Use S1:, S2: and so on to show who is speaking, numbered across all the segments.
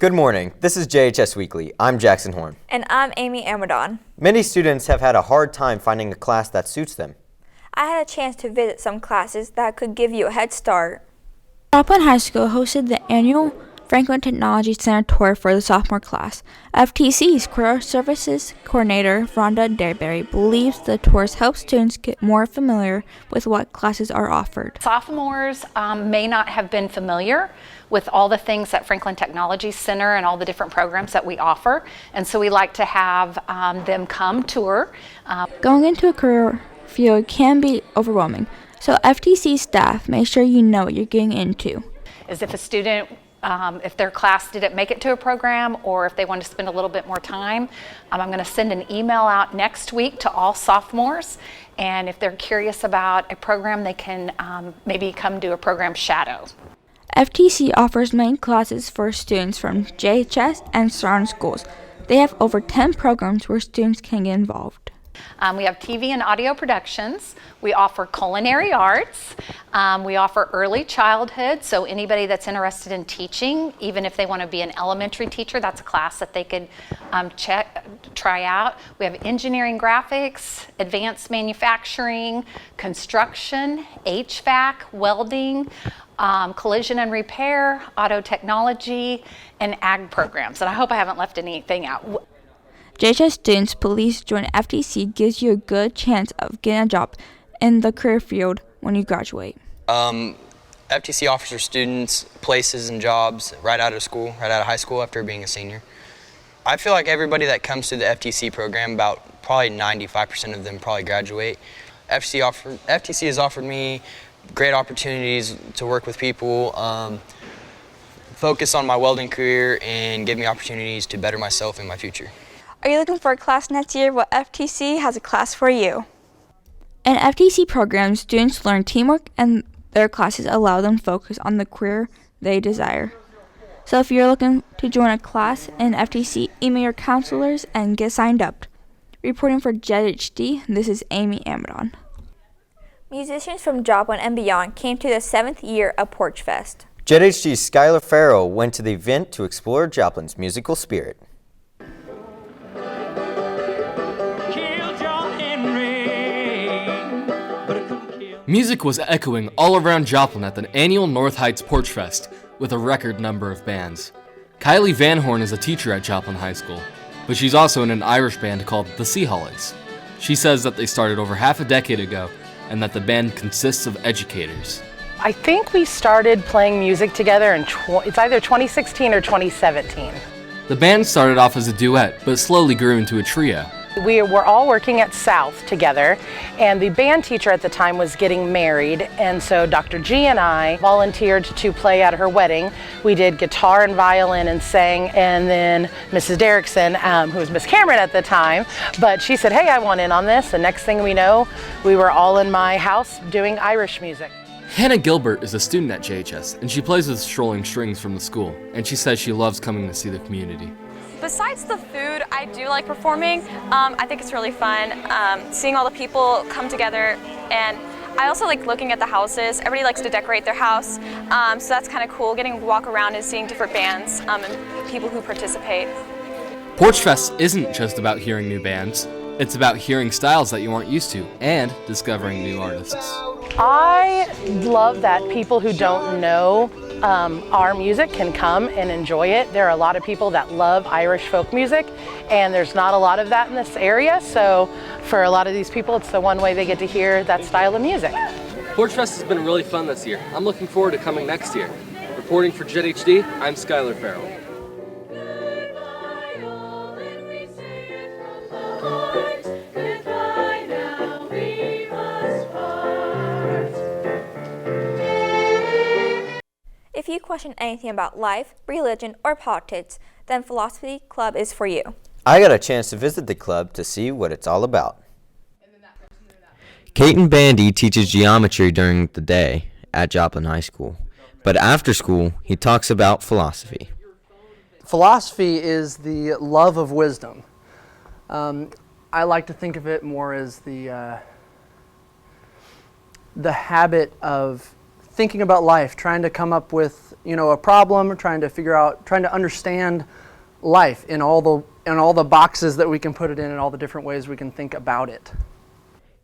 S1: Good morning. This is Jhs Weekly. I'm Jackson Horn.
S2: And I'm Amy Amadon.
S1: Many students have had a hard time finding a class that suits them.
S2: I had a chance to visit some classes that could give you a head start.
S3: Joplin High School hosted the annual Franklin Technology Center tour for the sophomore class. FTC's Career Services Coordinator, Rhonda Derberry, believes the tours help students get more familiar with what classes are offered.
S4: Sophomores may not have been familiar with all the things at Franklin Technology Center and all the different programs that we offer, and so we like to have them come tour.
S3: Going into a career field can be overwhelming, so FTC staff make sure you know what you're getting into.
S4: As if a student if their class didn't make it to a program or if they want to spend a little bit more time, I'm going to send an email out next week to all sophomores, and if they're curious about a program, they can maybe come do a program shadow.
S3: FTC offers many classes for students from Jhs and surrounding schools. They have over 10 programs where students can get involved.
S4: We have TV and audio productions. We offer culinary arts. We offer early childhood, so anybody that's interested in teaching, even if they want to be an elementary teacher, that's a class that they could try out. We have engineering graphics, advanced manufacturing, construction, HVAC, welding, collision and repair, auto technology, and ag programs. And I hope I haven't left anything out.
S3: Jhs students believe joining FTC gives you a good chance of getting a job in the career field when you graduate.
S5: FTC offers their students places and jobs right out of school, right out of high school after being a senior. I feel like everybody that comes to the FTC program, about probably 95% of them probably graduate. FTC has offered me great opportunities to work with people, focus on my welding career, and give me opportunities to better myself in my future.
S2: Are you looking for a class next year? Well, FTC has a class for you.
S3: In FTC programs, students learn teamwork and their classes allow them to focus on the career they desire. So if you're looking to join a class in FTC, email your counselors and get signed up. Reporting for JHD, this is Amy Amadon.
S2: Musicians from Joplin and beyond came to the 7th year of Porchfest.
S1: JHD's Skylar Farrell went to the event to explore Joplin's musical spirit.
S6: Music was echoing all around Joplin at the annual North Heights Porchfest with a record number of bands. Kylie Van Horn is a teacher at Joplin High School, but she's also in an Irish band called the Sea Hollies. She says that they started over half a decade ago and that the band consists of educators.
S7: I think we started playing music together in it's either 2016 or 2017.
S6: The band started off as a duet, but slowly grew into a trio.
S7: We were all working at South together, and the band teacher at the time was getting married, and so Dr. G and I volunteered to play at her wedding. We did guitar and violin and sang, and then Mrs. Derrickson, who was Miss Cameron at the time, but she said, hey, I want in on this, and next thing we know, we were all in my house doing Irish music.
S6: Hannah Gilbert is a student at JHS, and she plays with strolling strings from the school, and she says she loves coming to see the community.
S8: Besides the food, I do like performing. I think it's really fun, seeing all the people come together, and I also like looking at the houses. Everybody likes to decorate their house, so that's kind of cool, getting to walk around and seeing different bands and people who participate.
S6: Porchfest isn't just about hearing new bands, it's about hearing styles that you aren't used to and discovering new artists.
S7: I love that people who don't know our music can come and enjoy it. There are a lot of people that love Irish folk music, and there's not a lot of that in this area, so for a lot of these people, it's the one way they get to hear that style of music.
S6: Porchfest has been really fun this year. I'm looking forward to coming next year. Reporting for JHD, I'm Skylar Farrell.
S2: If you question anything about life, religion, or politics, then Philosophy Club is for you.
S1: I got a chance to visit the club to see what it's all about. Caton Bandy teaches geometry during the day at Joplin High School, but after school, he talks about philosophy.
S9: Philosophy is the love of wisdom. I like to think of it more as the habit of thinking about life, trying to come up with, a problem, trying to understand life in all the boxes that we can put it in and all the different ways we can think about it.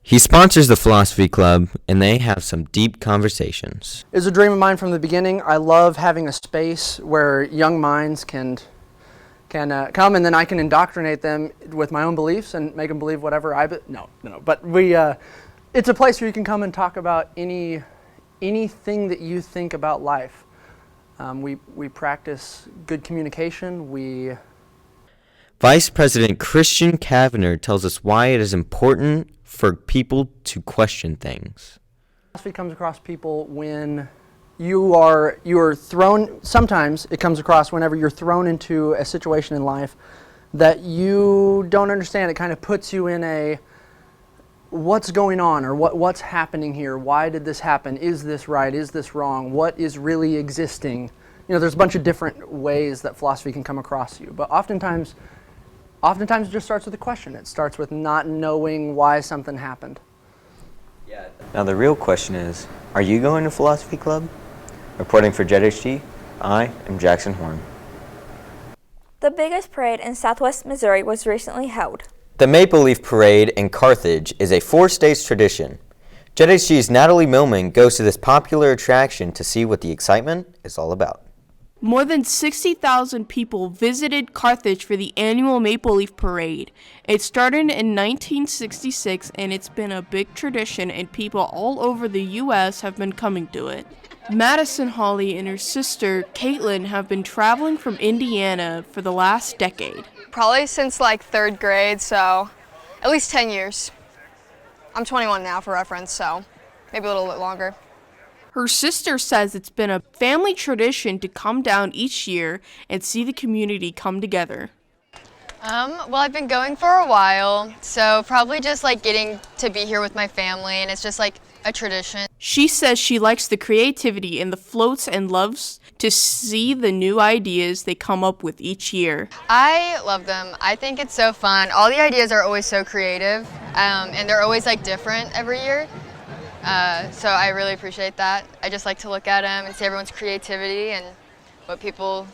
S1: He sponsors the Philosophy Club, and they have some deep conversations.
S9: It was a dream of mine from the beginning. I love having a space where young minds can come, and then I can indoctrinate them with my own beliefs and make them believe whatever But it's a place where you can come and talk about anything that you think about life. We practice good communication.
S1: Vice President Christian Kavanagh tells us why it is important for people to question things.
S9: Philosophy comes across people when you are thrown. Sometimes it comes across whenever you're thrown into a situation in life that you don't understand. It kind of puts you in a what's going on, or what's happening here? Why did this happen? Is this right? Is this wrong? What is really existing? There's a bunch of different ways that philosophy can come across you, but oftentimes it just starts with a question. It starts with not knowing why something happened.
S10: Now the real question is, are you going to Philosophy Club? Reporting for JHG, I am Jackson Horn.
S2: The biggest parade in Southwest Missouri was recently held.
S1: The Maple Leaf Parade in Carthage is a 4-stage tradition. JHG's Natalie Millman goes to this popular attraction to see what the excitement is all about.
S11: More than 60,000 people visited Carthage for the annual Maple Leaf Parade. It started in 1966 and it's been a big tradition, and people all over the U.S. have been coming to it. Madison Holly and her sister Caitlin have been traveling from Indiana for the last decade.
S12: Probably since like 3rd grade, so at least 10 years. I'm 21 now for reference, so maybe a little bit longer.
S11: Her sister says it's been a family tradition to come down each year and see the community come together.
S12: Well, I've been going for a while, so probably just like getting to be here with my family, and it's just like a tradition.
S11: She says she likes the creativity in the floats and loves to see the new ideas they come up with each year.
S12: I love them. I think it's so fun. All the ideas are always so creative, and they're always like different every year. So I really appreciate that. I just like to look at them and see everyone's creativity and what people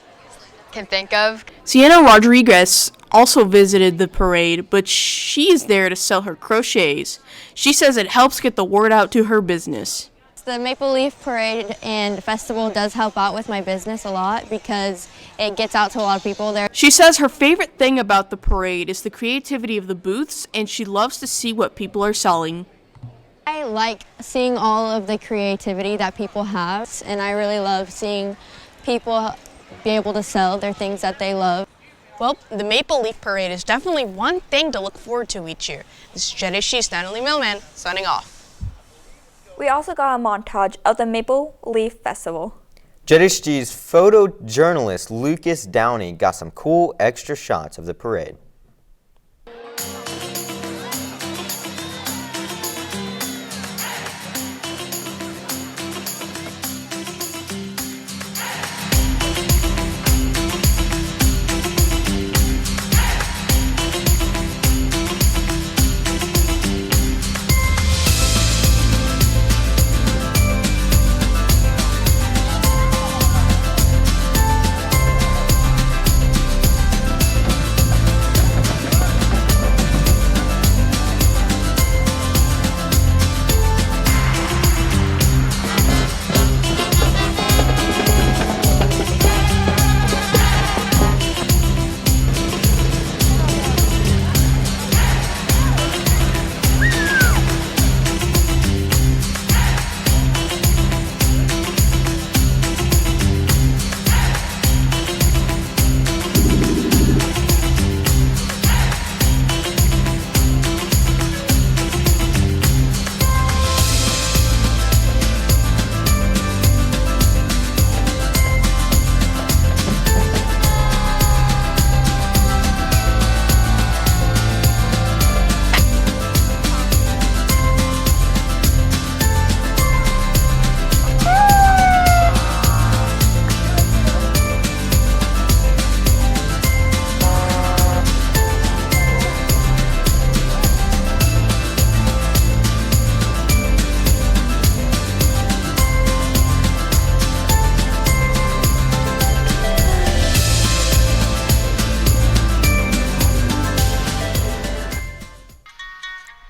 S12: can think of.
S11: Sienna Rodriguez also visited the parade, but she's there to sell her crochets. She says it helps get the word out to her business.
S13: The Maple Leaf Parade and Festival does help out with my business a lot because it gets out to a lot of people there.
S11: She says her favorite thing about the parade is the creativity of the booths, and she loves to see what people are selling.
S13: I like seeing all of the creativity that people have, and I really love seeing people be able to sell their things that they love.
S14: Well, the Maple Leaf Parade is definitely one thing to look forward to each year. This is JHG's Natalie Millman, signing off.
S2: We also got a montage of the Maple Leaf Festival.
S1: JHG's photojournalist Lucas Downey got some cool extra shots of the parade.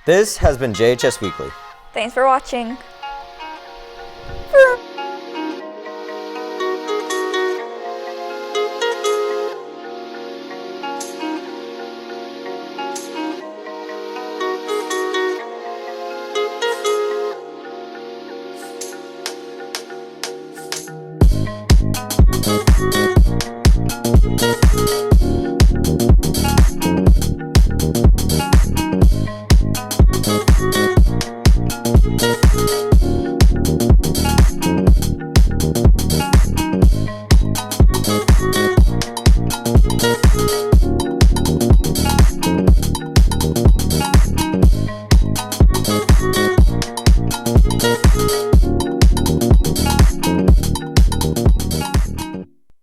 S1: This has been Jhs Weekly.
S2: Thanks for watching.
S15: We'll be right back.